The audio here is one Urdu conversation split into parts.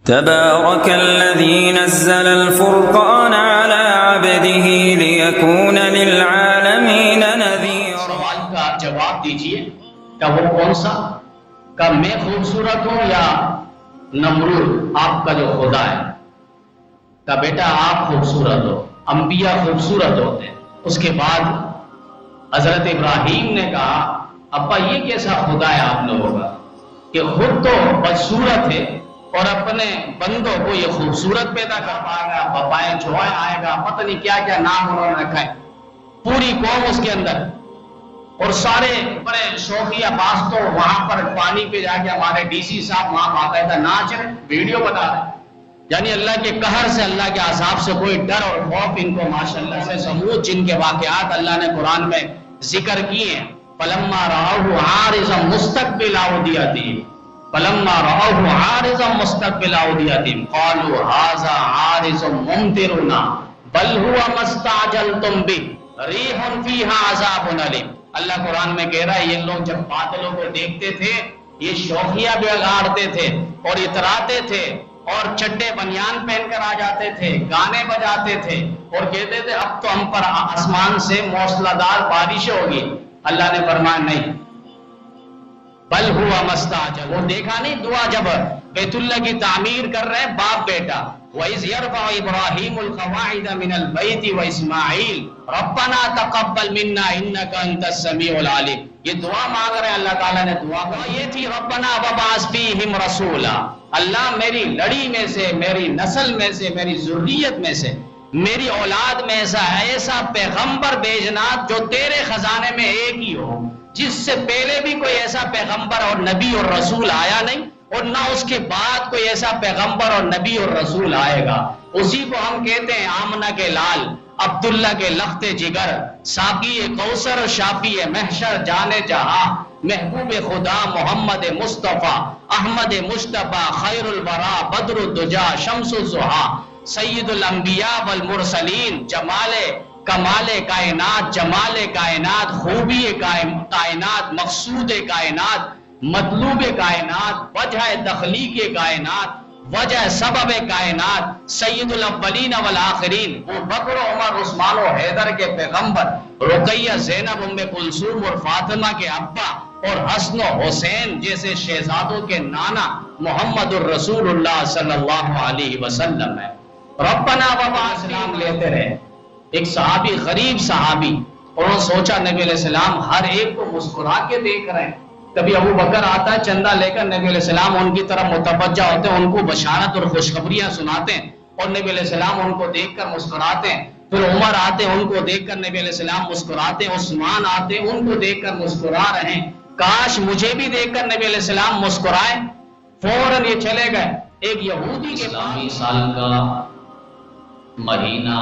تبارك الذي نزل الفرقان على عبده ليكون للعالمين نذيرا. سوال کا جواب دیجئے کہ وہ کون سا؟ کہ میں خوبصورت ہوں یا نمرود آپ کا جو خدا ہے؟ کہ بیٹا آپ خوبصورت ہو، انبیاء خوبصورت ہوتے ہیں. اس کے بعد حضرت ابراہیم نے کہا ابا یہ کیسا خدا ہے آپ لوگوں کا کہ خود تو بدصورت ہے اور اپنے بندوں کو یہ خوبصورت پیدا کر پائے گا، بپائے چھوائے آئے گا، پتہ نہیں کیا کیا نام انہوں نے رکھا ہے، پوری قوم اس کے اندر، اور سارے بڑے شوقیہ باز تو وہاں پر پانی پہ جا کے ہمارے ڈی سی صاحب وہاں باقاعدہ ناچ رہے، ویڈیو بتا رہے. یعنی اللہ کے قہر سے، اللہ کے عذاب سے کوئی ڈر اور خوف ان کو ماشاءاللہ سے سمود جن کے واقعات اللہ نے قرآن میں ذکر کیے ہیں. فلما رأوه عارضا مستقبل أوديتهم فلما رأوه عارضا مستقبل أوديتهم قالوا هذا عارض ممطرنا بل هو ما استعجلتم به ريح فيها عذاب أليم. اللہ قرآن میں کہہ رہا ہے یہ لوگ جب بادلوں کو دیکھتے تھے یہ شوخیاں بگاڑتے تھے اور اتراتے تھے اور چڈے بنیان پہن کر آ جاتے تھے، گانے بجاتے تھے اور کہتے تھے اب تو ہم پر آسمان سے موسلادھار بارش ہوگی. اللہ نے فرمایا نہیں، بل ہوا مستعجل، وہ دیکھا نہیں دعا جب بیت اللہ کی تعمیر کر رہے باپ بیٹا. وَإِذْ يَرْفَعُ إِبْرَاهِيمُ الْقَوَاعِدَ مِنَ الْبَيْتِ وَإِسْمَاعِيلُ رَبَّنَا تَقَبَّلْ مِنَّا إِنَّكَ أَنْتَ السَّمِيعُ الْعَلِيمُ. یہ دعا مانگ رہے ہیں، اللہ تعالیٰ نے دعا کہا یہ تھی ربنا وَبَعَثْ فِيهِمْ رَسُولًا، اللہ میری لڑی میں سے، میری نسل میں سے، میری ذریت میں سے، میری اولاد میں ایسا پیغمبر بھیجنا جو تیرے خزانے میں ایک ہی ہو، جس سے پہلے بھی کوئی ایسا پیغمبر اور نبی اور رسول آیا نہیں اور نہ اس کے بعد کوئی ایسا پیغمبر اور نبی اور رسول آئے گا. اسی کو ہم کہتے ہیں آمنہ کے لال، عبداللہ کے لخت جگر، ساقی کوثر، شافی محشر، جانے جہاں، محبوب خدا محمد مصطفیٰ، احمد مصطفیٰ، خیر الورا، بدر الدجا، شمس الضحیٰ، سید الانبیاء والمرسلین، جمال کمال کائنات، جمال کائنات، خوبی کائنات، مقصود کائنات، مطلوب کائنات، وجہ تخلیق کائنات، وجہ سبب کائنات، سید الاولین والآخرین، بکر عمر عثمان و حیدر کے پیغمبر، رقیہ زینب ام کلثوم اور فاطمہ کے ابا اور حسن و حسین جیسے شہزادوں کے نانا محمد الرسول اللہ صلی اللہ علیہ وسلم ہے. ربنا وبعث اسلام لیتے رہے. ایک صحابی، غریب صحابی، انہوں نے سوچا نبی علیہ السلام ہر ایک کو مسکرا کے دیکھ رہے ہیں. کبھی ابو بکر آتا ہے چندہ لے کر، نبی علیہ السلام ان کی طرف متوجہ ہوتے ہیں، ان کو بشارت اور خوشخبریاں سناتے ہیں اور نبی علیہ السلام ان کو دیکھ کر مسکراتے ہیں. پھر عمر آتے ہیں، ان کو دیکھ کر نبی علیہ السلام مسکراتے ہیں. عثمان آتے ہیں، ان کو دیکھ کر مسکرا رہے ہیں. کاش مجھے بھی دیکھ کر نبی علیہ السلام مسکرائے. فوراً یہ چلے گئے. ایک یہودی کے اسلامی سال کا مہینہ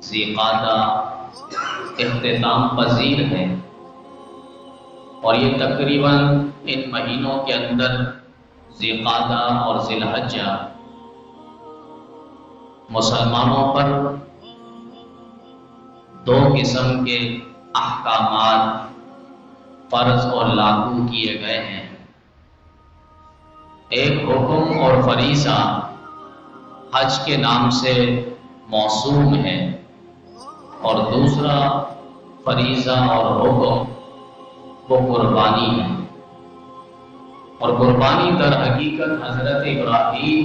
ذی قعدہ اختتام پذیر ہے اور یہ تقریباً ان مہینوں کے اندر ذی قعدہ اور ذی الحجہ مسلمانوں پر دو قسم کے احکامات فرض اور لاگو کیے گئے ہیں. ایک حکم اور فریضہ حج کے نام سے موسوم ہے اور دوسرا فریضہ اور حکم وہ قربانی ہے. اور قربانی در حقیقت حضرت ابراہیم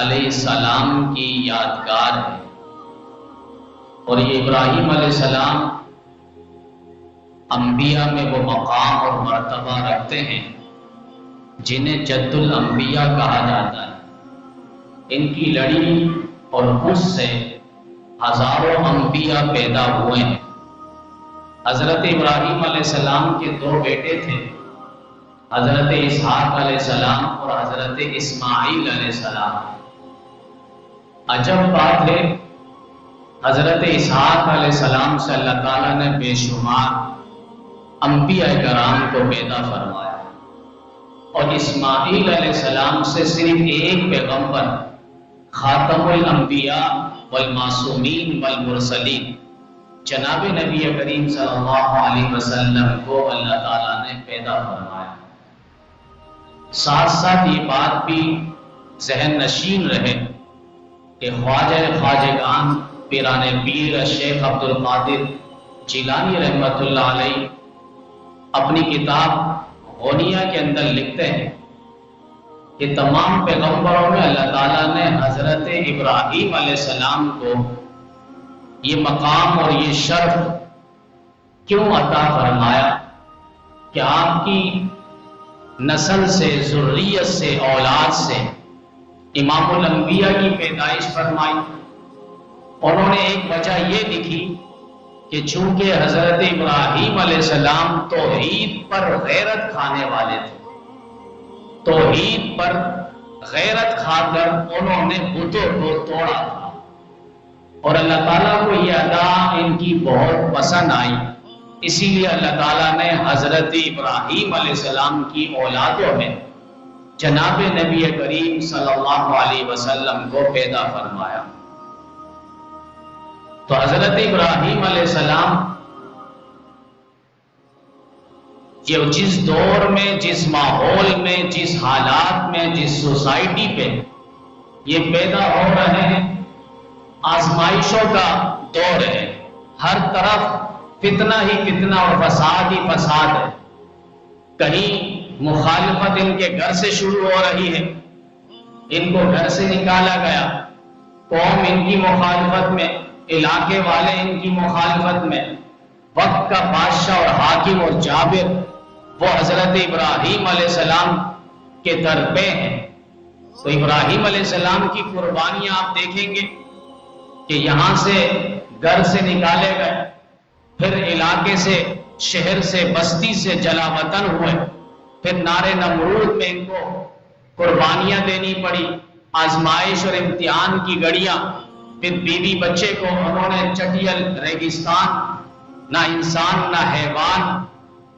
علیہ السلام کی یادگار ہے اور یہ ابراہیم علیہ السلام انبیاء میں وہ مقام اور مرتبہ رکھتے ہیں جنہیں جد الانبیاء کہا جاتا ہے. ان کی لڑی اور اس سے ہزاروں انبیاء پیدا ہوئے ہیں. حضرت ابراہیم علیہ السلام کے دو بیٹے تھے، حضرت اسحاق علیہ السلام اور حضرت اسماعیل علیہ السلام. عجب بات ہے، حضرت اسحاق علیہ السلام سے اللہ تعالیٰ نے بے شمار انبیاء کرام کو پیدا فرمایا اور اسماعیل علیہ السلام سے صرف ایک پیغمبر خاتم الانبیاء والمعصومین والمرسلین جناب نبی کریم صلی اللہ علیہ وسلم کو اللہ تعالیٰ نے پیدا فرمایا. ساتھ ساتھ یہ بات بھی ذہن نشین رہے کہ خواجہ خواجگان پیران پیر شیخ عبد القادر جیلانی رحمۃ اللہ علیہ اپنی کتاب غنیہ کے اندر لکھتے ہیں کہ تمام پیغمبروں میں اللہ تعالیٰ نے حضرت ابراہیم علیہ السلام کو یہ مقام اور یہ شرف کیوں عطا فرمایا کہ آپ کی نسل سے، ذریت سے، اولاد سے امام الانبیاء کی پیدائش فرمائی۔ انہوں نے ایک وجہ یہ لکھی کہ چونکہ حضرت ابراہیم علیہ السلام توحید پر غیرت کھانے والے تھے، توحید پر غیرت کھا کر انہوں نے بتوں کو توڑا تھا، اور اللہ تعالیٰ کو یہ ادا ان کی بہت پسند آئی، اسی لیے اللہ تعالیٰ نے حضرت ابراہیم علیہ السلام کی اولادوں میں جناب نبی کریم صلی اللہ علیہ وسلم کو پیدا فرمایا۔ تو حضرت ابراہیم علیہ السلام یہ جس دور میں، جس ماحول میں، جس حالات میں، جس سوسائٹی پہ یہ پیدا ہو رہے ہیں، آزمائشوں کا دور ہے، ہر طرف فتنہ ہی فتنہ اور فساد ہی فساد ہے۔ کہیں مخالفت ان کے گھر سے شروع ہو رہی ہے، ان کو گھر سے نکالا گیا، قوم ان کی مخالفت میں، علاقے والے ان کی مخالفت میں، وقت کا بادشاہ اور حاکم اور جابر وہ حضرت ابراہیم علیہ السلام کے در پہ ہیں۔ تو ابراہیم علیہ السلام کی قربانیاں آپ دیکھیں گے کہ یہاں سے گھر سے نکالے گئے، پھر علاقے سے، شہر سے، بستی سے جلا وطن ہوئے، پھر نار نمرود میں ان کو قربانیاں دینی پڑی، آزمائش اور امتحان کی گھڑیاں، پھر بیوی بچے کو انہوں نے چٹیل ریگستان، نہ انسان نہ حیوان،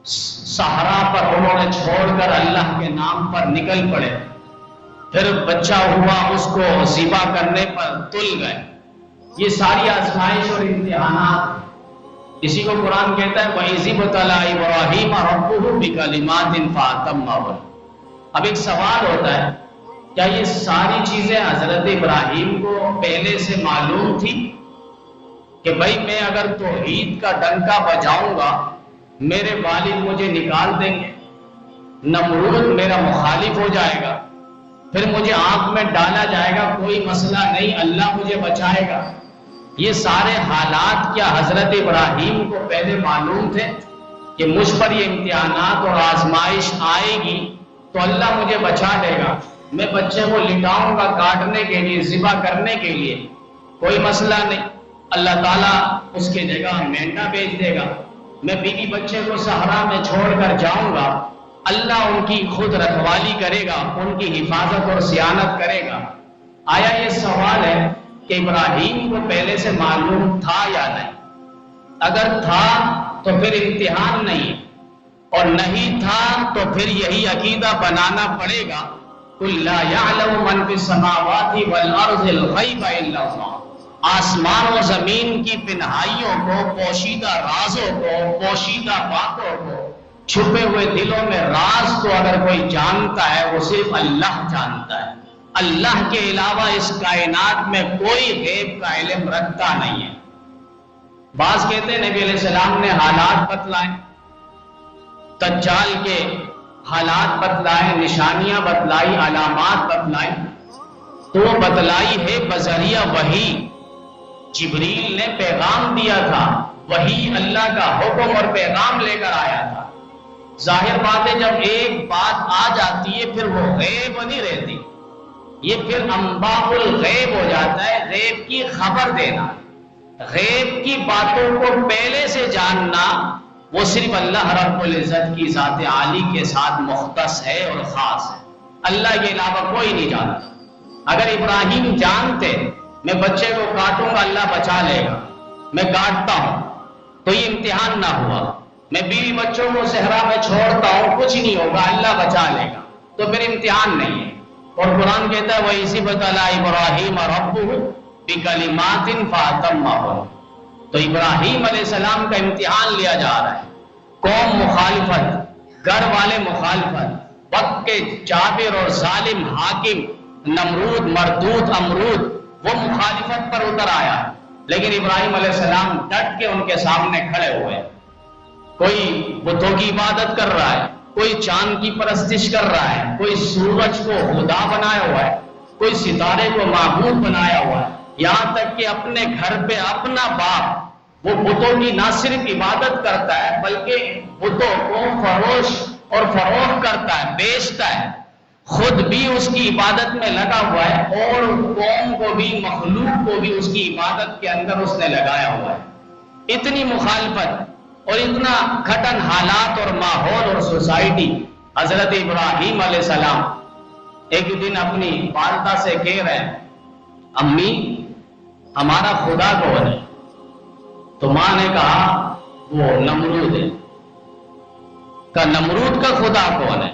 صحرا پر انہوں نے چھوڑ کر اللہ کے نام پر نکل پڑے، پھر بچہ ہوا اس کو ذبح کرنے پر تل گئے۔ یہ ساری آزمائش اور امتحانات، اسی کو قرآن کہتا ہے وَإِذِ ابْتَلَىٰ إِبْرَاهِيمَ رَبُّهُ بِكَلِمَاتٍ فَأَتَمَّهُنَّ۔ اب ایک سوال ہوتا ہے، کیا یہ ساری چیزیں حضرت ابراہیم کو پہلے سے معلوم تھی کہ بھائی میں اگر توحید کا ڈنکا بجاؤں گا میرے والد مجھے نکال دیں گے، نمرود میرا مخالف ہو جائے گا، پھر مجھے آنکھ میں ڈالا جائے گا، کوئی مسئلہ نہیں، اللہ مجھے بچائے گا؟ یہ سارے حالات کیا حضرت ابراہیم کو پہلے معلوم تھے کہ مجھ پر یہ امتحانات اور آزمائش آئے گی تو اللہ مجھے بچا لے گا، میں بچے کو لٹاؤں گا کاٹنے کے لیے، ذبح کرنے کے لیے، کوئی مسئلہ نہیں، اللہ تعالیٰ اس کے جگہ مینڈا بھیج دے گا، میں بیوی بچے کو صحرا میں چھوڑ کر جاؤں گا، اللہ ان کی خود رکھوالی کرے گا، ان کی حفاظت اور صیانت کرے گا۔ آیا یہ سوال ہے کہ ابراہیم کو پہلے سے معلوم تھا یا نہیں؟ اگر تھا تو پھر امتحان نہیں، اور نہیں تھا تو پھر یہی عقیدہ بنانا پڑے گا قُلْ لَا يَعْلَمُ مَنْ فِي السَّمَاوَاتِ وَالْأَرْضِ الْغَيْبَ إِلَّا اللَّهُ۔ آسمان و زمین کی پنہائیوں کو، پوشیدہ رازوں کو، پوشیدہ باتوں کو، چھپے ہوئے دلوں میں راز کو اگر کوئی جانتا ہے وہ صرف اللہ جانتا ہے۔ اللہ کے علاوہ اس کائنات میں کوئی غیب کا علم رکھتا نہیں ہے۔ بعض کہتے ہیں نبی علیہ السلام نے حالات بتلائے، دجال کے حالات بتلائے، نشانیاں بتلائی، علامات بتلائی، تو وہ بتلائی ہے بذریعہ وحی۔ جبریل نے پیغام دیا تھا، وحی اللہ کا حکم اور پیغام لے کر آیا تھا۔ ظاہر بات ہے جب ایک بات آ جاتی ہے پھر وہ غیب نہیں رہتی، یہ پھر انباء الغیب ہو جاتا ہے، غیب کی خبر دینا، غیب کی باتوں کو پہلے سے جاننا، وہ صرف اللہ رب العزت کی ذات عالی کے ساتھ مختص ہے اور خاص ہے، اللہ کے علاوہ کوئی نہیں جانتا۔ اگر ابراہیم جانتے میں بچے کو کاٹوں گا اللہ بچا لے گا، میں کاٹتا ہوں تو یہ امتحان نہ ہوا، میں بیوی بچوں کو صحرا میں چھوڑتا ہوں کچھ نہیں ہوگا اللہ بچا لے گا، تو پھر امتحان نہیں ہے۔ اور قرآن کہتا ہے وَإِذِ ابْتَلَىٰ إِبْرَاهِيمَ رَبُّهُ بِكَلِمَاتٍ فَأَتَمَّهُنَّ۔ تو ابراہیم علیہ السلام کا امتحان لیا جا رہا ہے، قوم مخالفت، گھر والے مخالفت، وقت کے جابر اور ظالم حاکم نمرود، مردود، امرود، وہ مخالفت پر اتر آیا، لیکن ابراہیم علیہ السلام ڈٹ کے ان کے سامنے کھڑے ہوئے۔ کوئی بتوں کی عبادت کر رہا ہے، کوئی چاند کی پرستش کر رہا ہے، کوئی سورج کو خدا بنایا ہوا ہے، کوئی ستارے کو معبود بنایا ہوا ہے، یہاں تک کہ اپنے گھر پہ اپنا باپ وہ بتوں کی نہ صرف عبادت کرتا ہے بلکہ بتوں کو فروش اور فروخت کرتا ہے، بیچتا ہے، خود بھی اس کی عبادت میں لگا ہوا ہے اور قوم کو بھی، مخلوق کو بھی اس کی عبادت کے اندر اس نے لگایا ہوا ہے۔ اتنی مخالفت اور اتنا گھٹن حالات اور ماحول اور سوسائٹی، حضرت ابراہیم علیہ السلام ایک دن اپنی والدہ سے کہہ رہے ہیں، امی ہمارا خدا کون ہے؟ تو ماں نے کہا وہ نمرود ہے۔ کہا نمرود کا خدا کون ہے؟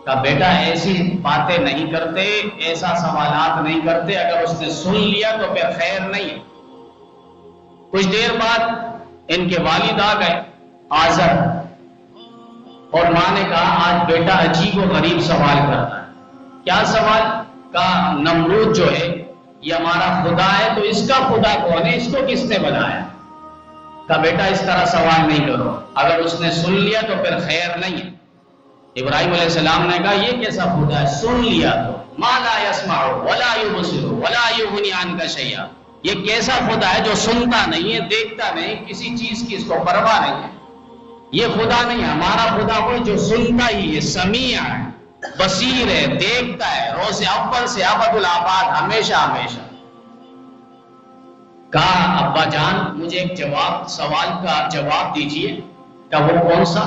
کہا بیٹا ایسی باتیں نہیں کرتے، ایسا سوالات نہیں کرتے، اگر اس نے سن لیا تو پھر خیر نہیں ہے۔ کچھ دیر بعد ان کے والد آ گئے، آزر، اور ماں نے کہا آج بیٹا عجیب و غریب سوال کرتا ہے۔ کیا سوال؟ کہا نمرود جو ہے یہ ہمارا خدا ہے، تو اس کا خدا کون ہے؟ اس کو کس نے بنایا؟ کہا بیٹا اس طرح سوال نہیں کرو، اگر اس نے سن لیا تو پھر خیر نہیں ہے۔ ابراہیم علیہ السلام نے کہا یہ کیسا خدا ہے؟ سن لیا تو ما لا يسمع ولا يبصر ولا يغني عنك شيئا، یہ کیسا خدا ہے جو سنتا نہیں ہے، دیکھتا نہیں، کسی چیز کی اس کو پرواہ نہیں ہے؟ یہ خدا نہیں ہے، ہمارا خدا وہ جو سنتا ہی ہے، سمیع ہے، بصیر ہے، دیکھتا ہے، روز اول سے ابد الآباد، ہمیشہ ہمیشہ۔ کہا ابا جان مجھے ایک سوال کا جواب دیجئے۔ کہ وہ کون سا؟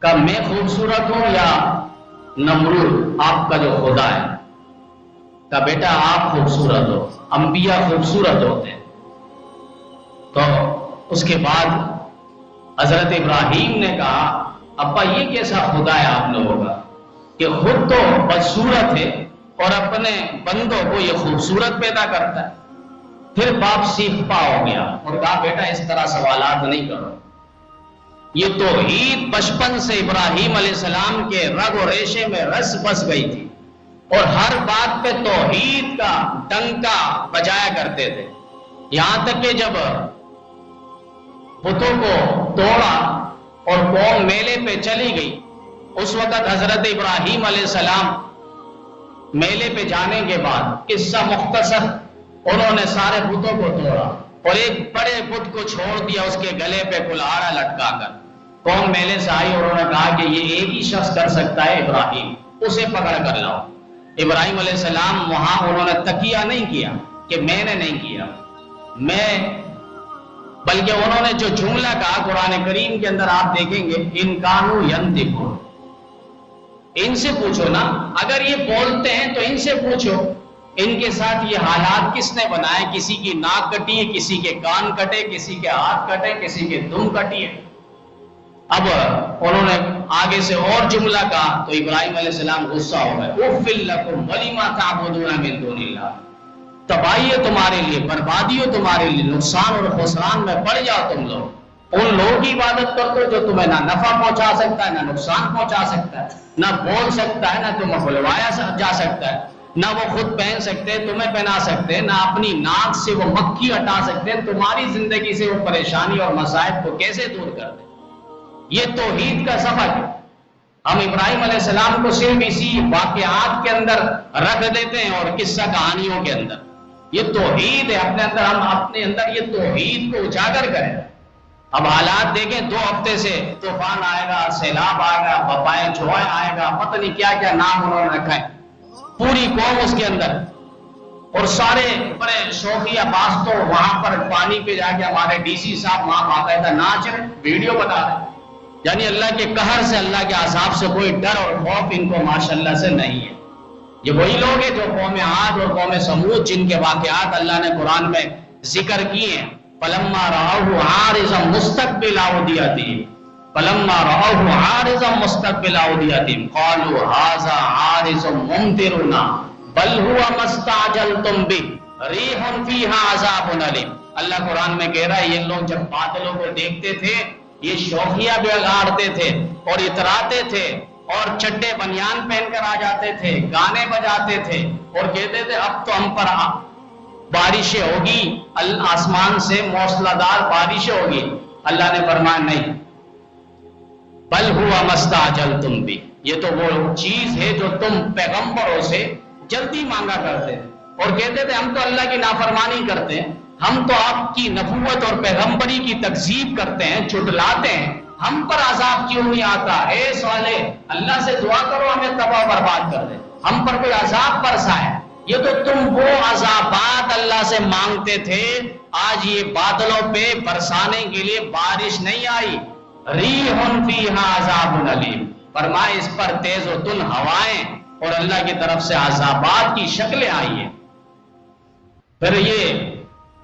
کہ میں خوبصورت ہوں یا نمرود آپ کا جو خدا ہے؟ کہ بیٹا آپ خوبصورت ہو، انبیاء خوبصورت ہوتے ہیں۔ تو اس کے بعد حضرت ابراہیم نے کہا ابا یہ کیسا خدا ہے آپ لوگوں کا کہ خود تو بدصورت ہے اور اپنے بندوں کو یہ خوبصورت پیدا کرتا ہے؟ پھر باپ سیکھ پا ہو گیا اور کہا بیٹا اس طرح سوالات نہیں کرو۔ یہ توحید بچپن سے ابراہیم علیہ السلام کے رگ و ریشے میں رس بس گئی تھی اور ہر بات پہ توحید کا ڈنکا بجایا کرتے تھے، یہاں تک کہ جب بتوں کو توڑا اور قوم میلے پہ چلی گئی، اس وقت حضرت ابراہیم علیہ السلام میلے پہ جانے کے بعد قصہ مختصر، انہوں نے سارے بتوں کو توڑا اور ایک بڑے بت کو چھوڑ دیا اس کے گلے پہ کلہاڑا لٹکا کر۔ قوم میلے سے آئی اور انہوں نے کہا کہ یہ ایک ہی شخص کر سکتا ہے ابراہیم، اسے پکڑ کر لاؤ۔ ابراہیم علیہ السلام وہاں انہوں نے تکیہ نہیں کیا کہ میں نے نہیں کیا، بلکہ انہوں نے جو جملہ کہا قرآن کریم کے اندر آپ دیکھیں گے ان کانوا ینطقون، ان سے پوچھو نا، اگر یہ بولتے ہیں تو ان سے پوچھو ان کے ساتھ یہ حالات کس نے بنائے؟ کسی کی ناک کٹی ہے، کسی کے کان کٹے، کسی کے ہاتھ کٹے، کسی کے دم کٹی ہے۔ اب انہوں نے آگے سے اور جملہ کہا تو ابراہیم علیہ السلام غصہ ہو گئے، اف لکم ولما تعبدون من دون اللہ، تباہی ہے تمہارے لیے، بربادی ہو تمہارے لیے، نقصان اور خسران میں پڑ جاؤ تم لوگ، ان لوگوں کی عبادت کرتے ہو جو تمہیں نہ نفع پہنچا سکتا ہے، نہ نقصان پہنچا سکتا ہے، نہ بول سکتا ہے، نہ تمہیں بلوایا جا سکتا ہے، نہ وہ خود پہن سکتے ہیں، تمہیں پہنا سکتے ہیں، نہ اپنی ناک سے وہ مکھی ہٹا سکتے ہیں، تمہاری زندگی سے وہ پریشانی اور مصائب کو کیسے دور کر دیں؟ یہ توحید کا سفر ہے۔ ہم ابراہیم علیہ السلام کو صرف اسی واقعات کے اندر رکھ دیتے ہیں اور قصہ کہانیوں کے اندر، یہ توحید ہے اپنے اندر، ہم اپنے اندر یہ توحید کو اجاگر کریں۔ اب حالات دیکھیں، 2 ہفتے سے طوفان آئے گا، سیلاب آئے گا، وبائے جوائے آئے گا، پتہ نہیں کیا کیا نام انہوں نے رکھا ہے، پوری قوم اس کے اندر، اور سارے بڑے شوقیہ باز تو وہاں پر پانی پہ جا کے ہمارے ڈی سی صاحب وہاں باقاعدہ ناچ رہے، ویڈیو بنا رہے، یعنی اللہ کے قہر سے، اللہ کے عذاب سے کوئی ڈر اور خوف ان کو ماشاءاللہ سے نہیں ہے۔ یہ وہی لوگ ہیں جو قوم عاد اور قوم سمود جن کے واقعات اللہ نے قرآن میں ذکر کیے ہیں، فلما رأوه عارضا مستقبل أوديتهم فلما رأوه عارضا مستقبل أوديتهم قالوا هذا عارض ممطرنا بل هو ما استعجلتم به ريح فيها عذاب أليم۔ اللہ قرآن میں کہہ رہا ہے یہ لوگ جب بادلوں کو دیکھتے تھے یہ شوخیاں بگاڑتے تھے اور اتراتے تھے اور چڈے بنیان پہن کر آ جاتے تھے، گانے بجاتے تھے اور کہتے تھے اب تو ہم پر بارشیں ہوگی، آسمان سے موسلادھار بارشیں ہوگی۔ اللہ نے فرمایا نہیں، بل ہوا مستعجلتم بھی، یہ تو وہ چیز ہے جو تم پیغمبروں سے جلدی مانگا کرتے ہیں اور کہتے تھے ہم تو اللہ کی نافرمانی کرتے ہیں، ہم تو آپ کی نبوت اور پیغمبری کی تکذیب کرتے ہیں، جھٹلاتے ہیں، ہم پر عذاب کیوں نہیں آتا؟ اے سوالے، اللہ سے دعا کرو ہمیں تباہ برباد کر دے، ہم پر کوئی عذاب برسائے۔ یہ تو تم وہ عذابات اللہ سے مانگتے تھے، آج یہ بادلوں پہ برسانے کے لیے بارش نہیں آئی۔ ریح فیہا عذاب علیم، فرمائے اس پر تیز و تند ہوائیں اور اللہ کی طرف سے عذابات کی شکلیں آئی ہیں۔ پھر یہ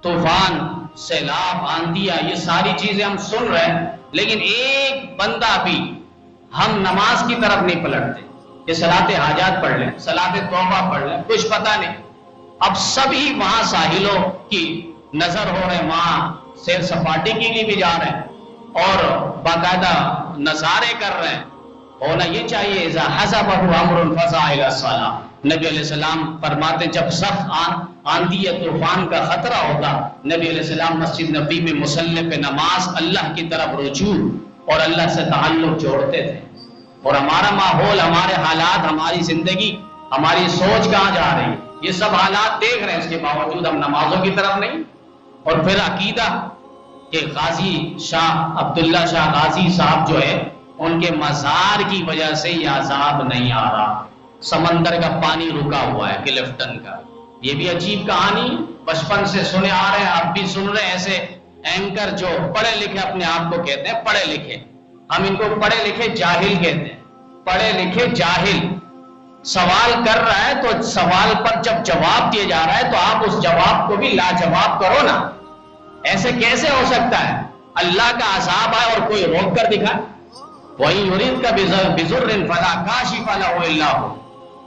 طوفان، سیلاب، آندیاں، یہ ساری چیزیں ہم سن رہے ہیں، لیکن ایک بندہ بھی ہم نماز کی طرف نہیں پلٹتے کہ صلاۃ حاجات پڑھ لیں، صلاۃ توبہ پڑھ لیں، کچھ پتہ نہیں۔ اب سبھی وہاں ساحلوں کی نظر ہو رہے ہیں، وہاں سیر سپاٹی کے لیے بھی جا رہے ہیں اور باقاعدہ نظارے کر رہے ہیں۔ ہونا یہ چاہیے اذا حزبہ امر فزع الی الصلاۃ، نبی علیہ السلام فرماتے جب سخت آندھی یا طوفان کا خطرہ ہوتا، نبی علیہ السلام مسجد نبی میں مصلی پہ نماز، اللہ کی طرف رجوع اور اللہ سے تعلق جوڑتے تھے۔ اور ہمارا ماحول، ہمارے حالات، ہماری زندگی، ہماری سوچ کہاں جا رہی ہے؟ یہ سب حالات دیکھ رہے ہیں، اس کے باوجود ہم نمازوں کی طرف نہیں۔ اور پھر عقیدہ کہ غازی شاہ عبداللہ شاہ غازی صاحب جو ہے، ان کے مزار کی وجہ سے یہ عذاب نہیں آ رہا، سمندر کا پانی رکا ہوا ہے کلفٹن کا۔ یہ بھی عجیب کہانی، بچپن سے سنے آ رہے ہیں، آپ بھی سن رہے ہیں۔ ایسے اینکر جو پڑھے لکھے اپنے آپ کو کہتے ہیں پڑھے لکھے، ہم ان کو پڑھے لکھے جاہل کہتے ہیں، پڑھے لکھے جاہل، سوال کر رہا ہے تو سوال پر جب جواب دیا جا رہا ہے تو آپ اس جواب کو بھی لاجواب کرو نا۔ ایسے کیسے ہو سکتا ہے اللہ کا عذاب آئے اور کوئی روک کر دکھائے؟ وَإِن يُرِدْكَ بِضُرٍّ فَلَا كَاشِفَ لَهُ إِلَّا هُوَ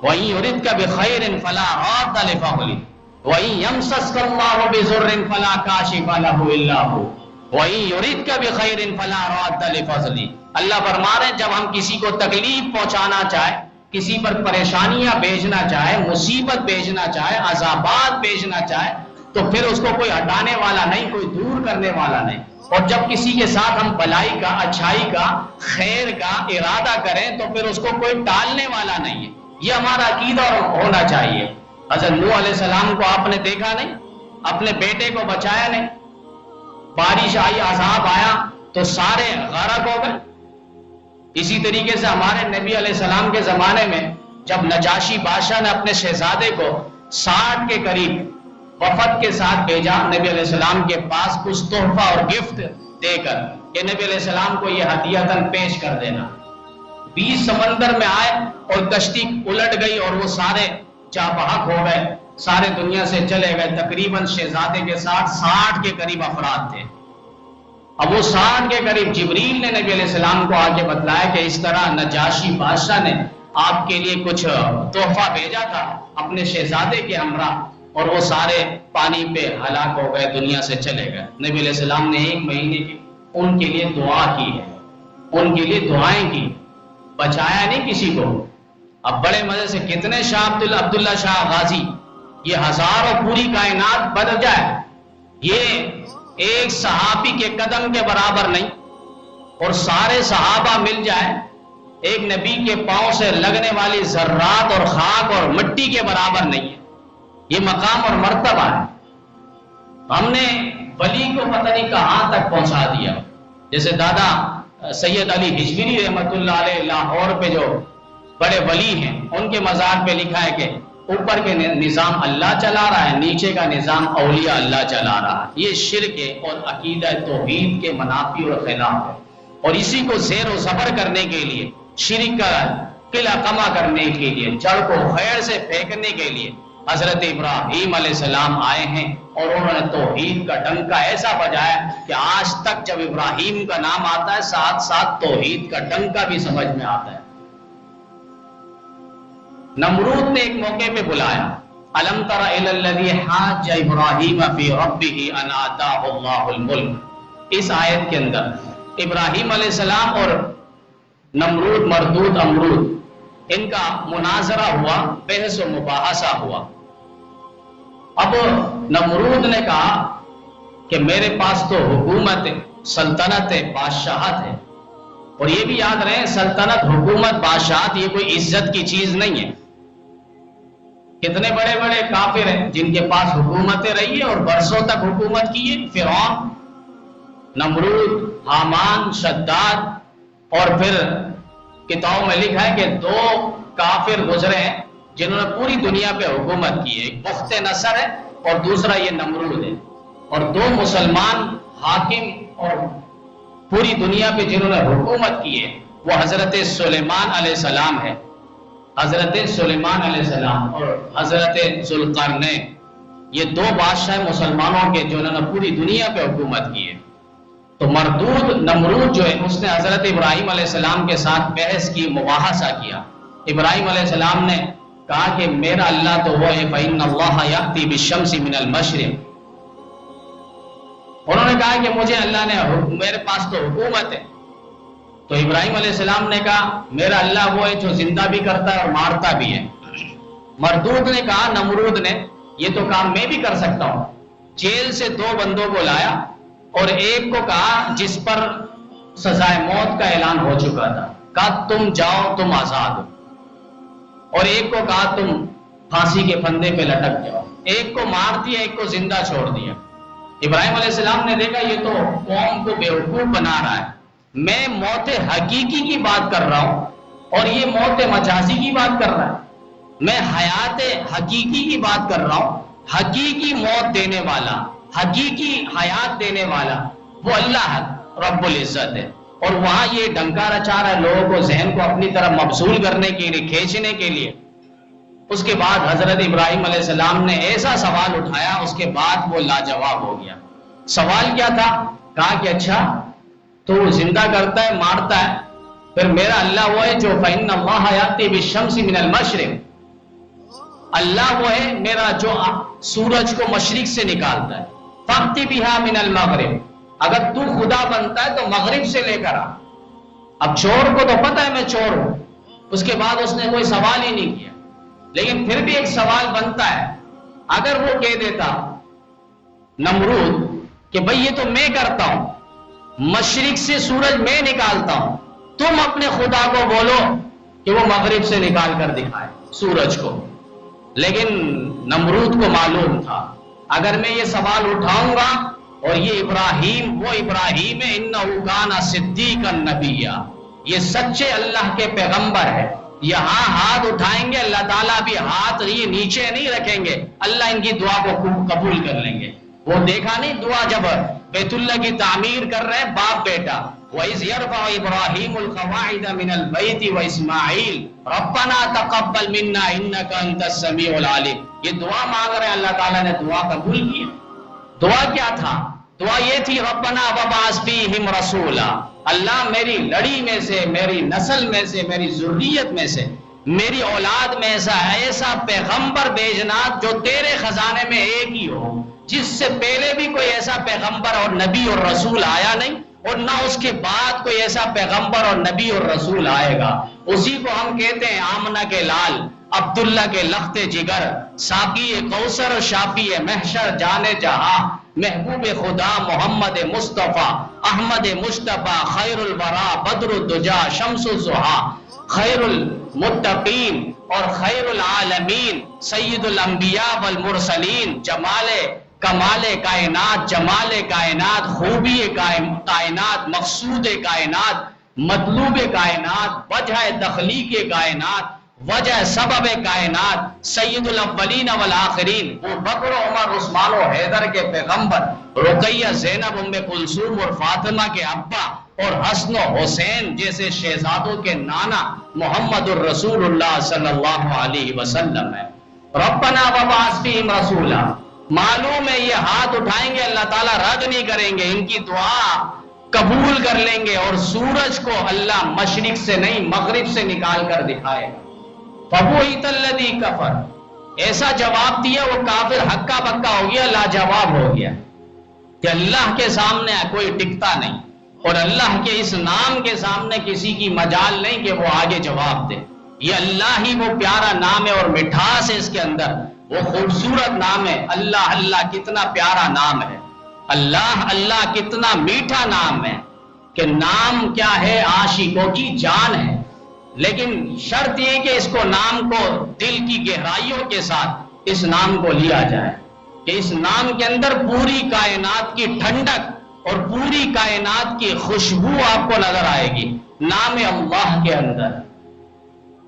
وَإِن يُرِدْكَ بِخَيْرٍ فَلَا رَادَّ لِفَضْلِهِ وَإِن يَمْسَسْكَ اللَّهُ بِضُرٍّ فَلَا كَاشِفَ لَهُ إِلَّا هُوَ وَإِن يُرِدْكَ بِخَيْرٍ فَلَا رَادَّ لِفَضْلِهِ۔ اللہ فرما رہے ہیں جب ہم کسی کو تکلیف پہنچانا چاہے، کسی پر پریشانیاں بھیجنا چاہے، مصیبت بھیجنا چاہے، عذابات بھیجنا چاہے، تو پھر اس کو کوئی ہٹانے والا نہیں، کوئی دور کرنے والا نہیں۔ اور جب کسی کے ساتھ ہم بھلائی کا، اچھائی کا، خیر کا ارادہ کریں تو پھر اس کو کوئی ٹالنے والا نہیں ہے۔ یہ ہمارا عقیدہ ہونا چاہیے۔ حضرت نوح علیہ السلام کو آپ نے دیکھا نہیں، اپنے بیٹے کو بچایا نہیں، بارش آئی، عذاب آیا تو سارے غرق ہو گئے۔ اسی طریقے سے ہمارے نبی علیہ السلام کے زمانے میں جب نجاشی بادشاہ نے اپنے شہزادے کو 60 کے قریب وفد کے ساتھ بھیجا نبی علیہ السلام کے پاس کچھ تحفہ اور گفٹ دے کر کہ نبی علیہ السلام کو یہ ہدیہً پیش کر دینا، 20 سمندر میں آئے اور کشتی الٹ گئی اور وہ سارے جاں بحق ہو گئے، سارے دنیا سے چلے گئے۔ تقریباً شہزادے کے ساتھ 60 کے قریب افراد تھے۔ اب وہ 60 کے قریب جبریل نے نبی علیہ السلام کو آگے بتلایا کہ اس طرح نجاشی بادشاہ نے آپ کے لیے کچھ تحفہ بھیجا تھا اپنے شہزادے کے ہمراہ، اور وہ سارے پانی پہ ہلاک ہو گئے، دنیا سے چلے گئے۔ نبی علیہ السلام نے 1 مہینے کی ان کے لیے دعا کی ہے، ان کے لیے دعائیں کی، بچایا نہیں کسی کو۔ اب بڑے مزے سے کتنے شاہ عبداللہ شاہ غازی، یہ ہزاروں پوری کائنات بدل جائے، یہ ایک صحابی کے قدم کے برابر نہیں، اور سارے صحابہ مل جائے ایک نبی کے پاؤں سے لگنے والی ذرات اور خاک اور مٹی کے برابر نہیں ہے۔ یہ مقام اور مرتبہ ہے۔ ہم نے ولی کو پتہ نہیں کہاں تک پہنچا دیا۔ جیسے دادا سید علی ہجویری رحمۃ اللہ علیہ لاہور پہ جو بڑے ولی ہیں، ان کے مزار پہ لکھا ہے کہ اوپر کے نظام اللہ چلا رہا ہے، نیچے کا نظام اولیاء اللہ چلا رہا ہے۔ یہ شرک ہے اور عقیدہ توحید کے منافی اور خلاف ہے، اور اسی کو زیر و زبر کرنے کے لیے، شرک کا قلعہ کما کرنے کے لیے، جڑ کو خیر سے پھینکنے کے لیے حضرت ابراہیم علیہ السلام آئے ہیں اور انہوں نے توحید کا ڈنکا ایسا بجایا کہ آج تک جب ابراہیم کا نام آتا ہے ساتھ ساتھ توحید کا ڈنکا بھی سمجھ میں آتا ہے۔ نمرود نے ایک موقع پہ بلایا، الم تر الی الذی حاج ابراہیم فی ربہ ان آتاہ اللہ الملک۔ اس آیت کے اندر ابراہیم علیہ السلام اور نمرود مردود امرود ان کا مناظرہ ہوا، بحث و مباحثہ ہوا۔ اب نمرود نے کہا کہ میرے پاس تو حکومت ہے، سلطنت ہے، بادشاہت ہے، اور یہ بھی یاد رہے سلطنت، حکومت، بادشاہت یہ کوئی عزت کی چیز نہیں ہے۔ کتنے بڑے بڑے کافر ہیں جن کے پاس حکومتیں رہی ہے اور برسوں تک حکومت کی ہے، فرعون، نمرود، حامان، شداد، اور پھر کتابوں میں لکھا ہے کہ 2 کافر گزرے ہیں جنہوں نے پوری دنیا پہ حکومت کی ہے، ایک بخت نصر ہے اور دوسرا یہ نمرود ہے، اور 2 مسلمان حاکم اور پوری دنیا پہ جنہوں نے حکومت کی ہے وہ حضرت سلیمان علیہ السلام ہے، حضرت سلیمان علیہ السلام اور حضرت ذوالقرنین، یہ 2 بادشاہ مسلمانوں کے جنہوں نے پوری دنیا پہ حکومت کی ہے۔ تو مردود نمرود جو ہے اس نے حضرت ابراہیم علیہ السلام کے ساتھ بحث کی، مباحثہ کیا۔ ابراہیم علیہ السلام نے کہا کہ میرا اللہ تو وہ ہے فَإِنَّ اللَّهَ يَأْتِي بِالشَّمْسِ مِنَ الْمَشْرِقِ، انہوں نے کہا کہ مجھے اللہ نے، میرے پاس تو حکومت ہے۔ تو ابراہیم علیہ السلام نے کہا میرا اللہ وہ ہے جو زندہ بھی کرتا ہے اور مارتا بھی ہے۔ مردود نے کہا نمرود نے یہ تو کام میں بھی کر سکتا ہوں۔ جیل سے 2 بندوں کو لایا اور ایک کو کہا جس پر سزائے موت کا اعلان ہو چکا تھا، کہا تم جاؤ، تم آزاد ہو، اور ایک کو کہا تم پھانسی کے پھندے پہ لٹک جاؤ۔ ایک کو مار دیا، ایک کو زندہ چھوڑ دیا۔ ابراہیم علیہ السلام نے دیکھا یہ تو قوم کو بیوقوف بنا رہا ہے، میں موت حقیقی کی بات کر رہا ہوں اور یہ موت مجازی کی بات کر رہا ہے، میں حیات حقیقی کی بات کر رہا ہوں، حقیقی موت دینے والا، حقیقی حیات دینے والا وہ اللہ رب العزت ہے، اور وہاں یہ ڈنکا رچا رہا ہے لوگوں کو، ذہن کو اپنی طرف مبذول کرنے کے لیے، کھینچنے کے لیے۔ اس کے بعد حضرت ابراہیم علیہ السلام نے ایسا سوال اٹھایا، اس کے بعد وہ لاجواب ہو گیا۔ سوال کیا تھا؟ کہا کہ اچھا تو وہ زندہ کرتا ہے، مارتا ہے، پھر میرا اللہ وہ ہے جو فَإِنَّ اللَّهَ يَأْتِي بِالشَّمْسِ مِنَ الْمَشْرِقِ، اللہ وہ ہے میرا جو سورج کو مشرق سے نکالتا ہے، فَأْتِ بِهَا مِنَ الْمَغْرِبِ، اگر تو خدا بنتا ہے تو مغرب سے لے کر آ۔ اب چور کو تو پتہ ہے میں چور ہوں، اس کے بعد اس نے کوئی سوال ہی نہیں کیا، لیکن پھر بھی ایک سوال بنتا ہے، اگر وہ کہہ دیتا نمرود کہ بھئی یہ تو میں کرتا ہوں، مشرق سے سورج میں نکالتا ہوں، تم اپنے خدا کو بولو کہ وہ مغرب سے نکال کر دکھائے سورج کو۔ لیکن نمرود کو معلوم تھا اگر میں یہ سوال اٹھاؤں گا اور یہ ابراہیم وہ ابراہیم ہے، انہ کان صدیقا نبیہ، یہ سچے اللہ کے پیغمبر ہے، یہاں ہاتھ اٹھائیں گے اللہ تعالیٰ بھی ہاتھ یہ نیچے نہیں رکھیں گے، اللہ ان کی دعا کو قبول کر لیں گے۔ وہ دیکھا نہیں دعا جب بیت اللہ کی تعمیر کر رہے باپ بیٹا، وَإِذْ يَرْفَعُ إِبْرَاهِيمُ الْقَوَاعِدَ مِنَ الْبَيْتِ وَإِسْمَاعِيلُ رَبَّنَا تَقَبَّلْ مِنَّا إِنَّكَ أَنْتَ السَّمِيعُ الْعَلِيمُ، یہ دعا مانگ رہے ہیں، اللہ تعالیٰ نے دعا قبول کی۔ دعا کیا تھا؟ دعا یہ تھی ربنا وبعث فیہم رسولا، اللہ میری لڑی میں سے، میری نسل میں سے، میری ذریت میں سے، میری اولاد میں ایسا پیغمبر بھیجنا جو تیرے خزانے میں ایک ہی ہو، جس سے پہلے بھی کوئی ایسا پیغمبر اور نبی اور رسول آیا نہیں اور نہ اس کے بعد کوئی ایسا پیغمبر اور نبی اور رسول آئے گا۔ اسی کو ہم کہتے ہیں آمنہ کے لال، عبداللہ کے لخت جگر، ساقی کوثر، شافی محشر، جانے جہاں، محبوب خدا محمد مصطفیٰ، احمد مصطفیٰ، خیر الورا، بدر الدجا، شمس الضحیٰ، خیر المتقین اور خیر العالمین، سید الانبیاء والمرسلین، جمال کمال کائنات، جمال کائنات، خوبی کائنات، مقصود کائنات، مطلوب کائنات، وجہ تخلیق کائنات، وجہ سبب کائنات، سید الاولین والآخرین، بکر عمر عثمان و حیدر کے پیغمبر، رقیہ زینب ام کلثوم اور فاطمہ کے ابا اور حسن و حسین جیسے شہزادوں کے نانا محمد الرسول اللہ صلی اللہ علیہ وسلم ہے۔ ربنا وبعث فیہم رسولا، معلوم ہے یہ ہاتھ اٹھائیں گے اللہ تعالیٰ رد نہیں کریں گے، ان کی دعا قبول کر لیں گے اور سورج کو اللہ مشرق سے نہیں مغرب سے نکال کر دکھائے گا۔ فَبُهِتَ الَّذِي كَفَرَ، ایسا جواب دیا وہ کافر ہکا بکا ہو گیا، لاجواب ہو گیا کہ اللہ کے سامنے کوئی ٹکتا نہیں، اور اللہ کے اس نام کے سامنے کسی کی مجال نہیں کہ وہ آگے جواب دے. یہ اللہ ہی وہ پیارا نام ہے اور مٹھاس ہے اس کے اندر، وہ خوبصورت نام ہے. اللہ اللہ کتنا پیارا نام ہے، اللہ اللہ کتنا میٹھا نام ہے کہ نام کیا ہے، عاشقوں کی جان ہے. لیکن شرط یہ کہ اس کو نام کو دل کی گہرائیوں کے ساتھ اس نام کو لیا جائے کہ اس نام کے اندر پوری کائنات کی ٹھنڈک اور پوری کائنات کی خوشبو آپ کو نظر آئے گی نام اللہ کے اندر.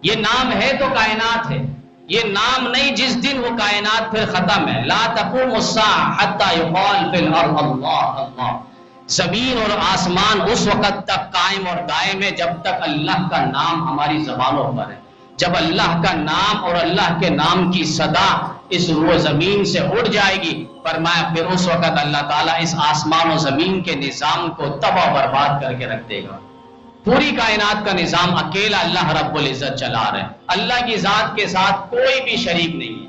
یہ نام ہے تو کائنات ہے، یہ نام نہیں جس دن وہ کائنات پھر ختم ہے. لا تقوم الساعة حتى يقال في الارض اللہ اللہ. زمین اور آسمان اس وقت تک قائم اور دائم ہے جب تک اللہ کا نام ہماری زبانوں پر ہے. جب اللہ کا نام اور اللہ کے نام کی صدا اس روح زمین سے اڑ جائے گی، فرمایا پھر اس وقت اللہ تعالیٰ اس آسمان و زمین کے نظام کو تباہ برباد کر کے رکھ دے گا. پوری کائنات کا نظام اکیلا اللہ رب العزت چلا رہے ہیں. اللہ کی ذات کے ساتھ کوئی بھی شریک نہیں ہے.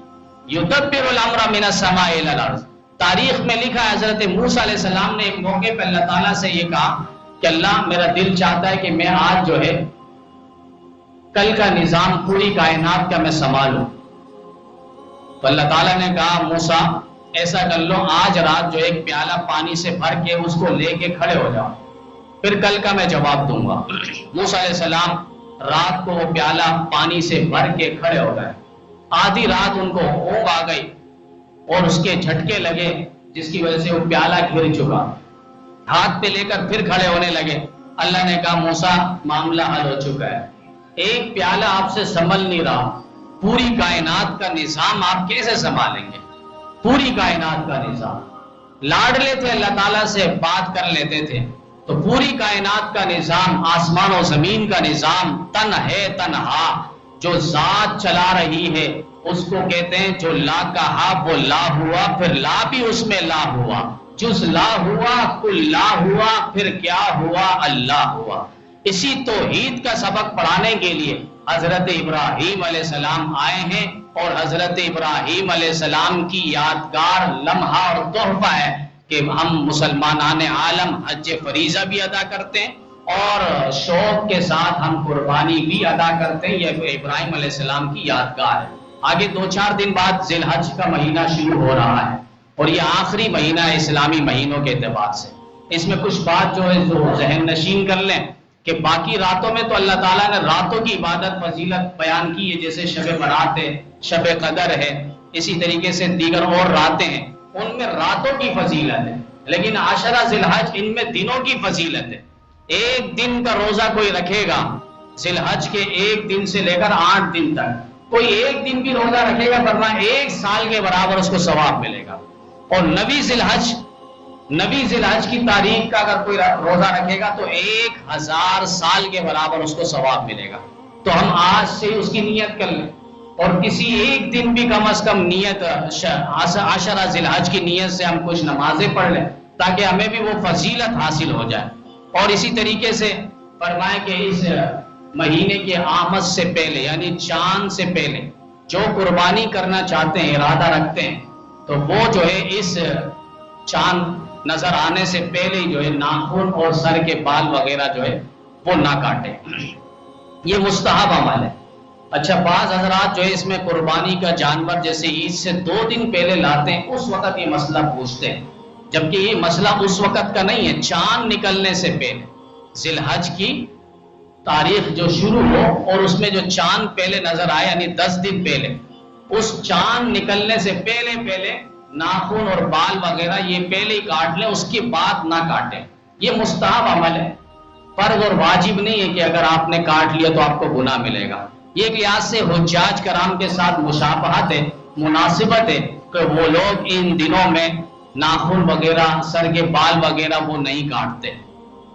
یدبر الامر من السماء الى الارض. تاریخ میں لکھا ہے حضرت موسیٰ علیہ السلام نے ایک موقع پہ اللہ تعالیٰ سے یہ کہا کہ اللہ میرا دل چاہتا ہے کہ میں آج جو ہے کل کا نظام پوری کائنات کا میں سنبھالوں. تو اللہ تعالیٰ نے کہا موسیٰ ایسا کر لو، آج رات جو ایک پیالہ پانی سے بھر کے اس کو لے کے کھڑے ہو جاؤ، پھر کل کا میں جواب دوں گا. موسیٰ علیہ السلام رات کو وہ پیالہ پانی سے بھر کے کھڑے ہو گئے. آدھی رات ان کو اونگ آ گئی اور اس کے جھٹکے لگے جس کی وجہ سے وہ پیالہ گر چکا. ہاتھ پہ لے کر پھر کھڑے ہونے لگے. اللہ نے کہا موسیٰ معاملہ حل ہو چکا ہے، ایک پیالہ آپ سے سنبھل نہیں رہا، پوری کائنات کا نظام آپ کیسے سنبھالیں گے؟ پوری کائنات کا نظام. لاڈلے تھے اللہ تعالیٰ سے بات کر لیتے تھے. تو پوری کائنات کا نظام، آسمان و زمین کا نظام تن ہے تنہا جو ذات چلا رہی ہے اس کو کہتے ہیں جو لا کہا وہ لا ہوا، پھر لا بھی اس میں لا ہوا، جز لا ہوا کل لا ہوا، پھر کیا ہوا اللہ ہوا. اسی توحید کا سبق پڑھانے کے لیے حضرت ابراہیم علیہ السلام آئے ہیں اور حضرت ابراہیم علیہ السلام کی یادگار لمحہ اور تحفہ ہے کہ ہم مسلمانان عالم حج فریضہ بھی ادا کرتے ہیں اور شوق کے ساتھ ہم قربانی بھی ادا کرتے ہیں. یہ ابراہیم علیہ السلام کی یادگار ہے. آگے 2-4 دن بعد ذی الحج کا مہینہ شروع ہو رہا ہے اور یہ آخری مہینہ ہے اسلامی مہینوں کے اعتبار سے. اس میں کچھ بات جو ہے جو ذہن نشین کر لیں کہ باقی راتوں میں تو اللہ تعالیٰ نے راتوں کی عبادت فضیلت بیان کی ہے، جیسے شب برات ہے، شب قدر ہے، اسی طریقے سے دیگر اور راتیں ہیں، ان میں راتوں کی فضیلت ہے. لیکن عشرہ ذی الحج ان میں دنوں کی فضیلت ہے. ایک دن کا روزہ کوئی رکھے گا ذی الحج کے ایک دن سے لے کر 8 دن تک، کوئی ایک دن بھی روزہ رکھے گا فرمایا 1 سال کے برابر اس کو ثواب ملے گا. اور نبی ذی الحج کی تاریخ کا اگر کوئی روزہ رکھے گا تو 1000 سال کے برابر اس کو ثواب ملے گا. تو ہم آج سے اس کی نیت کر لیں اور کسی ایک دن بھی کم از کم نیت عشرہ ذی الحج کی نیت سے ہم کچھ نمازیں پڑھ لیں تاکہ ہمیں بھی وہ فضیلت حاصل ہو جائے. اور اسی طریقے سے فرمائے کہ اس مہینے کے آمد سے پہلے یعنی چاند سے پہلے جو قربانی کرنا چاہتے ہیں، ارادہ رکھتے ہیں، تو وہ جو ہے اس چاند نظر آنے سے پہلے ہی جو ہے ناخن اور سر کے بال وغیرہ جو ہے وہ نہ کاٹیں. یہ مستحب عمل ہے. اچھا بعض حضرات جو ہے اس میں قربانی کا جانور جیسے عید سے 2 دن پہلے لاتے ہیں، اس وقت یہ مسئلہ پوچھتے ہیں، جبکہ یہ مسئلہ اس وقت کا نہیں ہے. چاند نکلنے سے پہلے ذی الحج کی تاریخ جو شروع ہو اور اس میں جو چاند پہلے نظر آئے یعنی 10 دن پہلے، اس چاند نکلنے سے پہلے ناخن اور بال وغیرہ یہ پہلے ہی کاٹ لیں، اس کے بعد نہ کاٹیں. یہ مستحب عمل ہے، فرض اور واجب نہیں ہے کہ اگر آپ نے کاٹ لیا تو آپ کو گناہ ملے گا. یہ ایک لحاظ سے حجاج کرام کے ساتھ مشابہت ہے، مناسبت ہے کہ وہ لوگ ان دنوں میں ناخن وغیرہ سر کے بال وغیرہ وہ نہیں کاٹتے.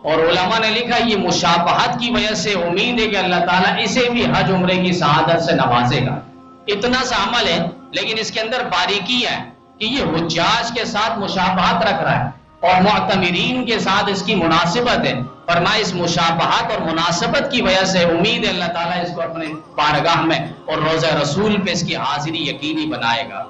اور علماء نے لکھا یہ مشابہت کی وجہ سے امید ہے کہ اللہ تعالیٰ اسے بھی حج عمرے کی سعادت سے نوازے گا. اتنا سا عمل ہے لیکن اس کے اندر باریکی ہے کہ یہ حجاج کے ساتھ مشابہت رکھ رہا ہے اور معتمرین کے ساتھ اس کی مناسبت ہے. فرمایا اس مشابہت اور مناسبت کی وجہ سے امید ہے اللہ تعالیٰ اس کو اپنے بارگاہ میں اور روضہ رسول پہ اس کی حاضری یقینی بنائے گا.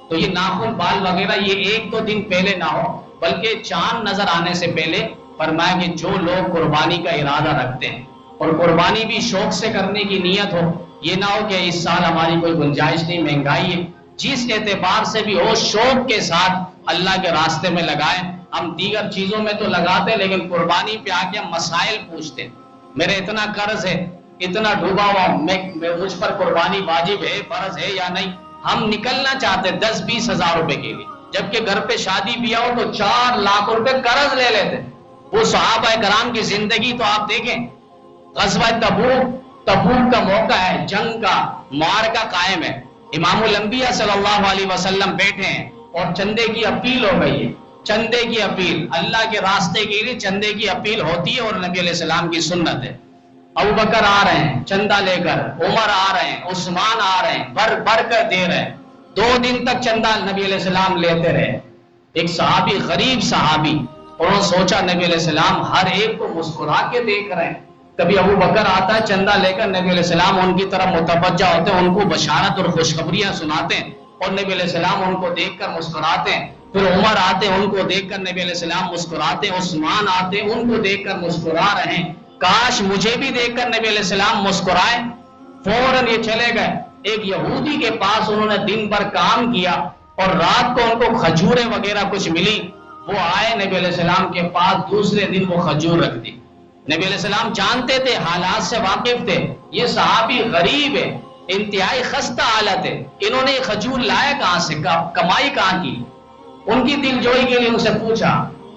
تو یہ ناخن بال وغیرہ یہ 1-2 دن پہلے نہ ہو بلکہ چاند نظر آنے سے پہلے فرمایا کہ جو لوگ قربانی کا ارادہ رکھتے ہیں اور قربانی بھی شوق سے کرنے کی نیت ہو، یہ نہ ہو کہ اس سال ہماری کوئی گنجائش نہیں، مہنگائی ہے، جس اعتبار سے بھی ہو شوق کے ساتھ اللہ کے راستے میں لگائیں۔ ہم دیگر چیزوں میں تو لگاتے ہیں لیکن قربانی پہ آ کے ہم مسائل پوچھتے ہیں، میرے اتنا قرض ہے، اتنا ڈوبا ہوا، مجھ پر قربانی واجب ہے، فرض ہے یا نہیں۔ ہم نکلنا چاہتے 10-20 ہزار روپے کے لیے، جبکہ گھر پہ شادی بیاہ ہو تو 4 لاکھ روپے قرض لے لیتے۔ وہ صحابہ کرام کی زندگی تو آپ دیکھیں، غزوہ تبوک کا موقع ہے، جنگ کا معرکہ قائم ہے، امام الانبیاء صلی اللہ علیہ وسلم بیٹھے ہیں اور چندے کی اپیل ہو گئی ہے۔ چندے کی اپیل، اللہ کے راستے کے لیے چندے کی اپیل ہوتی ہے اور نبی علیہ السلام کی سنت ہے۔ ابو بکر آ رہے ہیں چندہ لے کر، عمر آ رہے ہیں، عثمان آ رہے ہیں، بڑھ کر دے رہے ہیں۔ 2 دن تک چندہ نبی علیہ السلام لیتے رہے۔ ایک صحابی، غریب صحابی، انہوں نے سوچا نبی علیہ السلام ہر ایک کو مسکرا کے دیکھ رہے ہیں۔ کبھی ابو بکر آتا ہے چندہ لے کر، نبی علیہ السلام ان کی طرف متوجہ ہوتے ہیں، ان کو بشارت اور خوشخبریاں سناتے ہیں اور نبی علیہ السلام ان کو دیکھ کر مسکراتے ہیں۔ پھر عمر آتے ہیں، ان کو دیکھ کر نبی علیہ السلام مسکراتے ہیں، عثمان آتے ہیں، ان کو دیکھ کر مسکرا رہے ہیں۔ کاش مجھے بھی دیکھ کر نبی علیہ السلام مسکرائے۔ فوراً یہ چلے گئے ایک یہودی کے پاس، انہوں نے دن بھر کام کیا اور رات کو ان کو کھجوریں وغیرہ کچھ ملی، وہ آئے نبی علیہ السلام کے پاس، دوسرے دن وہ کھجور رکھ دی۔ نبی علیہ السلام جانتے تھے، حالات سے واقف تھے، یہ صحابی غریب ہے، انتہائی خستہ حالت ہے، انہوں نے یہ کھجور لایا کہاں سے، کمائی کہاں کی؟ ان کی دل جوئی کے لیے ان سے پوچھا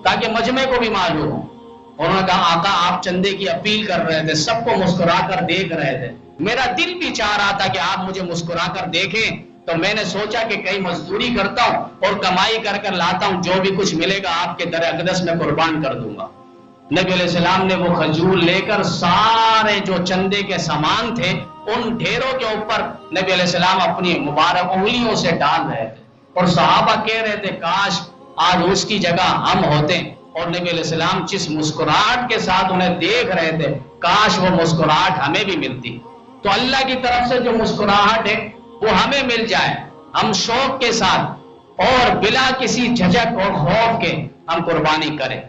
تاکہ مجمع کو بھی معلوم ہو۔ انہوں نے کہا آقا آپ چندے کی اپیل کر رہے تھے، سب کو مسکرا کر دیکھ رہے تھے، میرا دل بھی چاہ رہا تھا کہ آپ مجھے مسکرا کر دیکھیں، تو میں نے سوچا کہ کئی مزدوری کرتا ہوں اور کمائی کر کر لاتا ہوں، جو بھی کچھ ملے گا آپ کے در اقدس میں قربان کر دوں گا۔ نبی علیہ السلام نے وہ کھجور لے کر سارے جو چندے کے سامان تھے ان ڈھیروں کے اوپر نبی علیہ السلام اپنی مبارک انگلیوں سے ڈال رہے تھے اور صحابہ کہہ رہے تھے کاش آج اس کی جگہ ہم ہوتے، اور نبی علیہ السلام جس مسکراہٹ کے ساتھ انہیں دیکھ رہے تھے کاش وہ مسکراہٹ ہمیں بھی ملتی۔ تو اللہ کی طرف سے جو مسکراہٹ ہے وہ ہمیں مل جائے، ہم شوق کے ساتھ اور بلا کسی جھجک اور خوف کے ہم قربانی کریں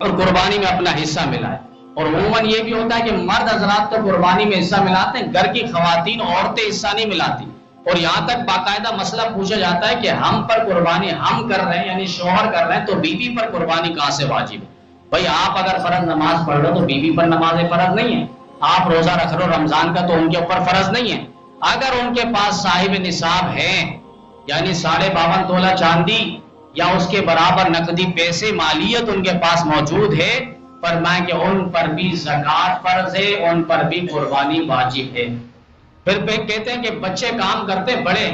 اور قربانی میں اپنا حصہ ملائیں۔ اور عموماً یہ بھی ہوتا ہے کہ مرد حضرات تو قربانی میں حصہ ملاتے ہیں، گھر کی خواتین عورتیں حصہ نہیں ملاتی، اور یہاں تک باقاعدہ مسئلہ پوچھا جاتا ہے کہ ہم پر قربانی ہم کر رہے ہیں، یعنی شوہر کر رہے ہیں، تو بیوی پر قربانی کہاں سے واجب ہے؟ بھائی آپ اگر فرض نماز پڑھ رہے ہو تو بیوی پر نماز فرض نہیں ہے، آپ روزہ رکھ رہے ہو رمضان کا تو ان کے اوپر فرض نہیں ہے۔ اگر ان کے پاس صاحب نصاب ہے، یعنی 52.5 تولہ چاندی یا اس کے برابر نقدی پیسے مالیت ان کے پاس موجود ہے، فرمایا کہ ان پر بھی زکوٰۃ فرض ہے، ان پر بھی قربانی واجب ہے۔ پھر کہتے ہیں کہ بچے کام کرتے بڑے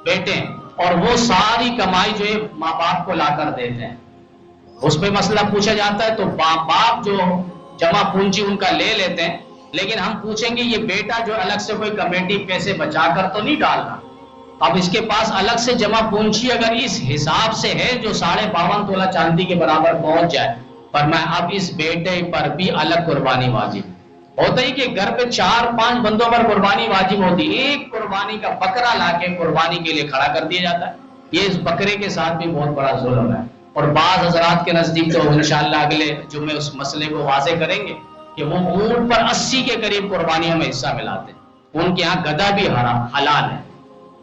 بیٹے اور وہ ساری کمائی جو ہے ماں باپ کو لا کر دیتے ہیں، اس پہ مسئلہ پوچھا جاتا ہے تو باپ جو جمع پونجی ان کا لے لیتے ہیں، لیکن ہم پوچھیں گے یہ بیٹا جو الگ سے کوئی کمیٹی پیسے بچا کر تو نہیں ڈال رہا، اب اس کے پاس الگ سے جمع پونجی اگر اس حساب سے ہے جو 52.5 تولہ چاندی کے برابر پہنچ جائے، فرمایا اب اس بیٹے پر بھی الگ قربانی واجب ہوتا ہی کہ گھر پہ 4-5 بندوں پر قربانی واجب ہوتی، ایک قربانی کا بکرا لا کے قربانی کے لیے کھڑا کر دیا جاتا ہے، یہ اس بکرے کے ساتھ بھی بہت بڑا ظلم ہے۔ اور بعض حضرات کے نزدیک تو انشاءاللہ اگلے جمعے اس مسئلے کو واضح کریں گے کہ وہ اونٹ پر 80 کے قریب قربانیوں میں حصہ ملاتے ہیں، ان کے ہاں گدھا بھی حلال ہے،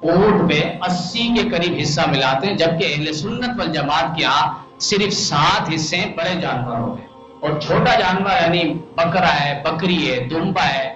اونٹ پہ 80 کے قریب حصہ ملاتے ہیں، جبکہ اہل سنت والجماعت کے ہاں صرف 7 حصے بڑے جانوروں کے، اور چھوٹا جانور یعنی بکرا ہے، بکری ہے، دمبا ہے،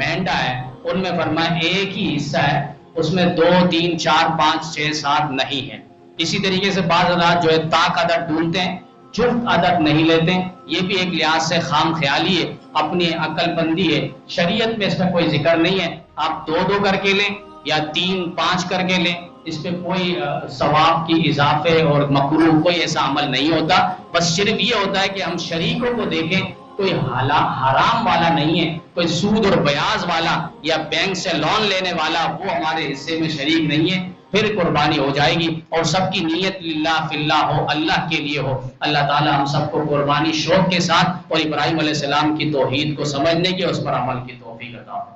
مینڈا ہے، ان میں فرمایا ایک ہی حصہ ہے، اس میں 2 3 4 5 6 7 نہیں ہے۔ اسی طریقے سے بعض حضرات جو ہے طاق عدد ڈھونڈتے ہیں، جفت عدد نہیں لیتے، یہ بھی ایک لحاظ سے خام خیالی ہے، اپنی عقل بندی ہے، شریعت میں اس کا کوئی ذکر نہیں ہے، آپ 2 کر کے لیں یا 3-5 کر کے لیں، اس پہ کوئی ثواب کی اضافے اور مکروہ کوئی ایسا عمل نہیں ہوتا، بس صرف یہ ہوتا ہے کہ ہم شریکوں کو دیکھیں کوئی حرام والا نہیں ہے، کوئی سود اور بیاض والا یا بینک سے لون لینے والا وہ ہمارے حصے میں شریک نہیں ہے، پھر قربانی ہو جائے گی اور سب کی نیت للہ فی اللہ ہو، اللہ کے لیے ہو۔ اللہ تعالی ہم سب کو قربانی شوق کے ساتھ اور ابراہیم علیہ السلام کی توحید کو سمجھنے کی، اس پر عمل کی توفیق عطا فرمائے۔